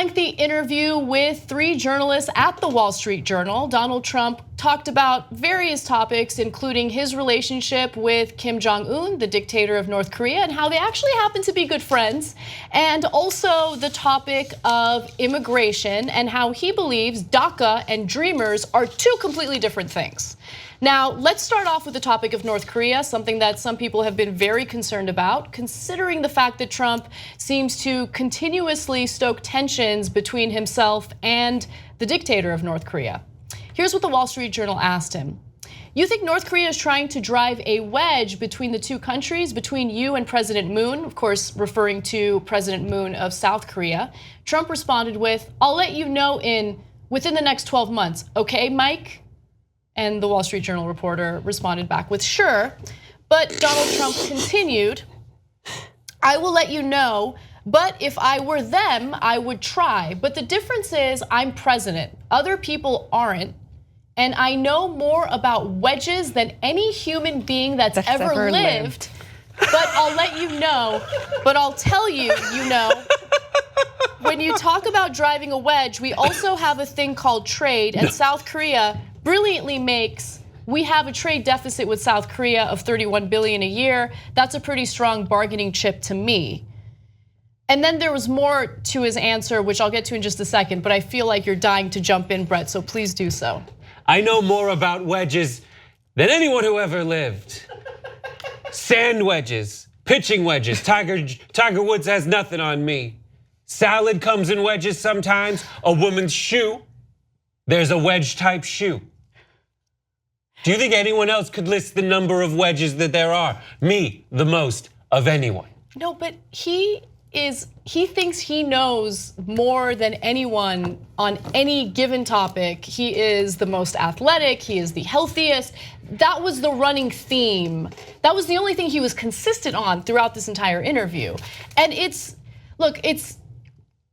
lengthy interview with 3 journalists at the Wall Street Journal. Donald Trump talked about various topics, including his relationship with Kim Jong Un, the dictator of North Korea, and how they actually happen to be good friends. And also the topic of immigration and how he believes DACA and Dreamers are 2 completely different things. Now, let's start off with the topic of North Korea, something that some people have been very concerned about, considering the fact that Trump seems to continuously stoke tensions between himself and the dictator of North Korea. Here's what the Wall Street Journal asked him. You think North Korea is trying to drive a wedge between the 2 countries, between you and President Moon, of course, referring to President Moon of South Korea? Trump responded with, I'll let you know within the next 12 months, okay, Mike? And the Wall Street Journal reporter responded back with, sure. But Donald Trump continued, I will let you know, but if I were them, I would try. But the difference is I'm president. Other people aren't. And I know more about wedges than any human being that's ever lived. But I'll let you know, but I'll tell you, when you talk about driving a wedge, we also have a thing called trade, and South Korea brilliantly we have a trade deficit with South Korea of 31 billion a year. That's a pretty strong bargaining chip to me. And then there was more to his answer, which I'll get to in just a second, but I feel like you're dying to jump in, Brett, so please do so. I know more about wedges than anyone who ever lived. Sand wedges, pitching wedges. Tiger Woods has nothing on me. Salad comes in wedges sometimes. A woman's shoe, there's a wedge type shoe. Do you think anyone else could list the number of wedges that there are? Me, the most of anyone. No, but he thinks he knows more than anyone on any given topic. He is the most athletic, he is the healthiest. That was the running theme. That was the only thing he was consistent on throughout this entire interview. And it's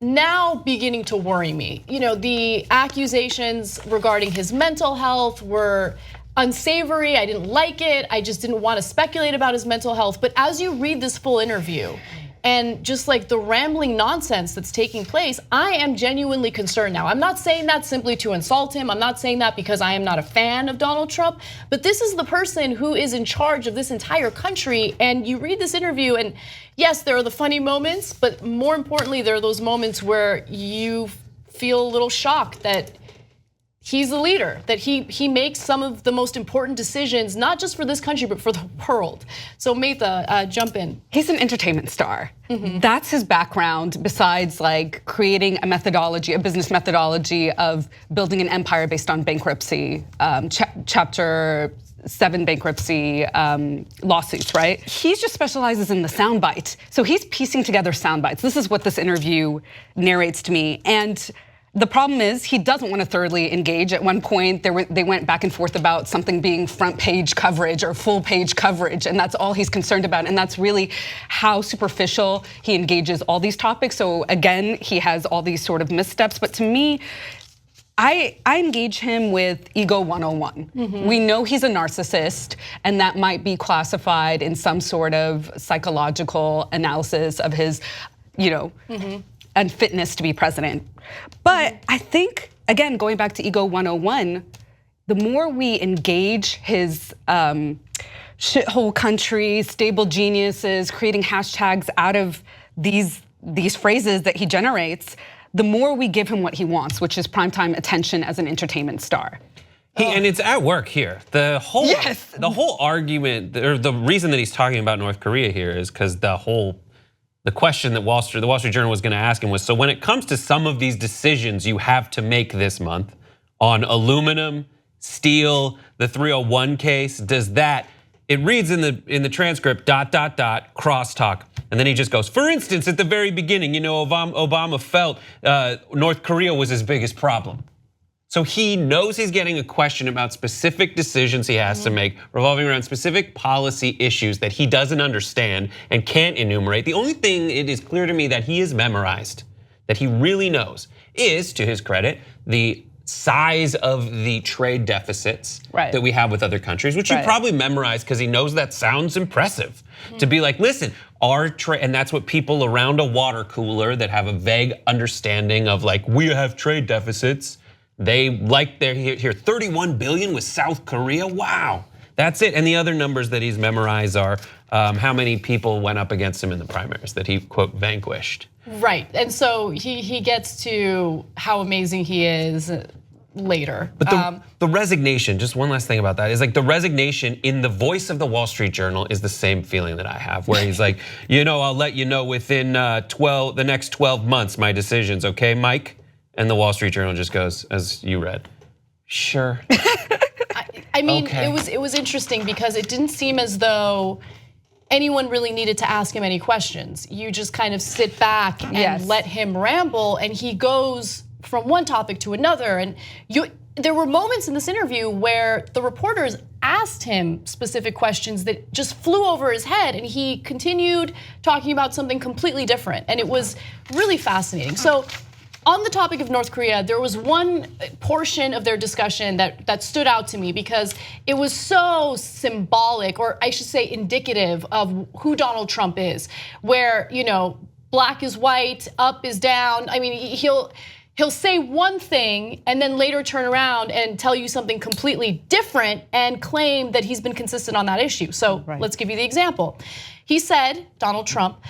now beginning to worry me. The accusations regarding his mental health were unsavory. I didn't like it. I just didn't want to speculate about his mental health. But as you read this full interview, and just like the rambling nonsense that's taking place, I am genuinely concerned now. I'm not saying that simply to insult him. I'm not saying that because I am not a fan of Donald Trump, but this is the person who is in charge of this entire country. And you read this interview and yes, there are the funny moments, but more importantly, there are those moments where you feel a little shocked that he's the leader, that he makes some of the most important decisions, not just for this country, but for the world. So Maytha, jump in. He's an entertainment star. That's his background, besides like creating a methodology, a business methodology of building an empire based on bankruptcy, chapter 7 bankruptcy lawsuits, right? He just specializes in the soundbite. So he's piecing together sound bites. This is what this interview narrates to me. And the problem is he doesn't want to thoroughly engage. At one point, they went back and forth about something being front page coverage or full page coverage, and that's all he's concerned about. And that's really how superficial he engages all these topics. So again, he has all these sort of missteps. But to me, I engage him with ego 101. We know he's a narcissist, and that might be classified in some sort of psychological analysis of his, unfitness to be president. But I think, again, going back to ego 101, the more we engage his shithole country, stable geniuses, creating hashtags out of these phrases that he generates, the more we give him what he wants, which is primetime attention as an entertainment star. And it's at work here. The whole argument, or the reason that he's talking about North Korea here is because the question that the Wall Street Journal was going to ask him was, so when it comes to some of these decisions you have to make this month on aluminum, steel, the 301 case, does that, it reads in the transcript, ... crosstalk. And then he just goes, for instance, at the very beginning, Obama felt North Korea was his biggest problem. So he knows he's getting a question about specific decisions he has to make revolving around specific policy issues that he doesn't understand and can't enumerate. The only thing it is clear to me that he has memorized, that he really knows, is, to his credit, the size of the trade deficits Right. that we have with other countries, which you Right. probably memorized because he knows that sounds impressive. To be like, listen, our trade, and that's what people around a water cooler that have a vague understanding of like, we have trade deficits. They like they're here 31 billion with South Korea. Wow, that's it. And the other numbers that he's memorized are how many people went up against him in the primaries that he quote vanquished. Right, and so he gets to how amazing he is later. But the resignation, just one last thing about that, is like the resignation in the voice of the Wall Street Journal is the same feeling that I have, where he's like, I'll let you know within the next 12 months my decisions, okay, Mike? And the Wall Street Journal just goes, as you read, sure. I mean, Okay. it was interesting because it didn't seem as though anyone really needed to ask him any questions. You just kind of sit back and let him ramble, and he goes from one topic to another. And there were moments in this interview where the reporters asked him specific questions that just flew over his head, and he continued talking about something completely different. And it was really fascinating. So on the topic of North Korea, there was one portion of their discussion that stood out to me because it was so symbolic, or I should say indicative of who Donald Trump is, where, black is white, up is down. I mean, he'll say one thing and then later turn around and tell you something completely different and claim that he's been consistent on that issue. So let's give you the example. He said, Donald Trump,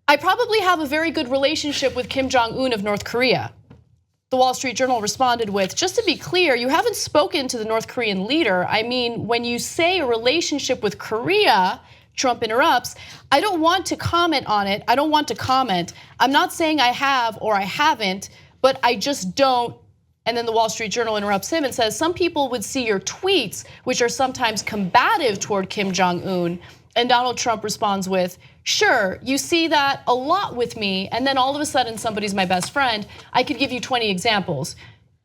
I probably have a very good relationship with Kim Jong Un of North Korea. The Wall Street Journal responded with, just to be clear, you haven't spoken to the North Korean leader. I mean, when you say a relationship with Korea, Trump interrupts, I don't want to comment on it. I don't want to comment. I'm not saying I have or I haven't, but I just don't. And then the Wall Street Journal interrupts him and says, some people would see your tweets, which are sometimes combative toward Kim Jong Un. And Donald Trump responds with, sure, you see that a lot with me, and then all of a sudden somebody's my best friend. I could give you 20 examples.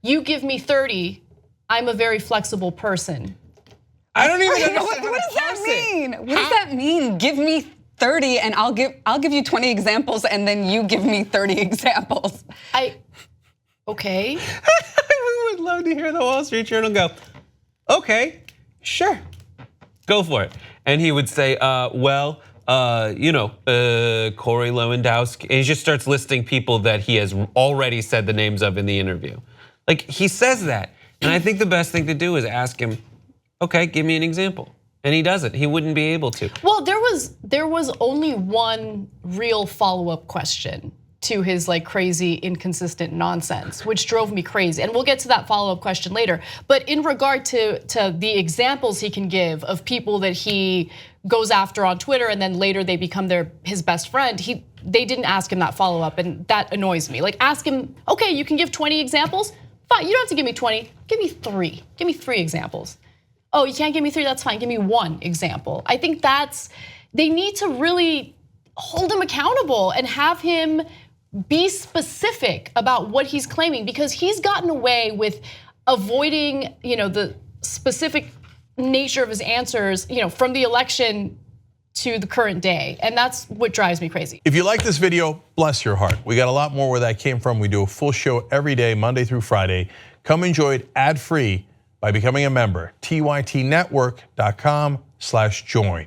You give me 30, I'm a very flexible person. I don't even understand What does that mean? What does that mean? Give me 30 and I'll give you 20 examples and then you give me 30 examples. Okay. I would love to hear the Wall Street Journal go, okay, sure, go for it. And he would say, Corey Lewandowski, and he just starts listing people that he has already said the names of in the interview. Like, he says that, and I think the best thing to do is ask him, okay, give me an example. And he doesn't, he wouldn't be able to. Well, there was only one real follow-up question to his like crazy, inconsistent nonsense, which drove me crazy. And we'll get to that follow-up question later. But in regard to the examples he can give of people that he goes after on Twitter and then later they become his best friend, they didn't ask him that follow-up, and that annoys me. Like, ask him, okay, you can give 20 examples? Fine, you don't have to give me 20, give me 3. Give me 3 examples. Oh, you can't give me 3, that's fine, give me 1 example. I think they need to really hold him accountable and have him be specific about what he's claiming, because he's gotten away with avoiding, the specific nature of his answers, from the election to the current day, and that's what drives me crazy. If you like this video, bless your heart. We got a lot more where that came from. We do a full show every day, Monday through Friday. Come enjoy it ad-free by becoming a member, tytnetwork.com/join.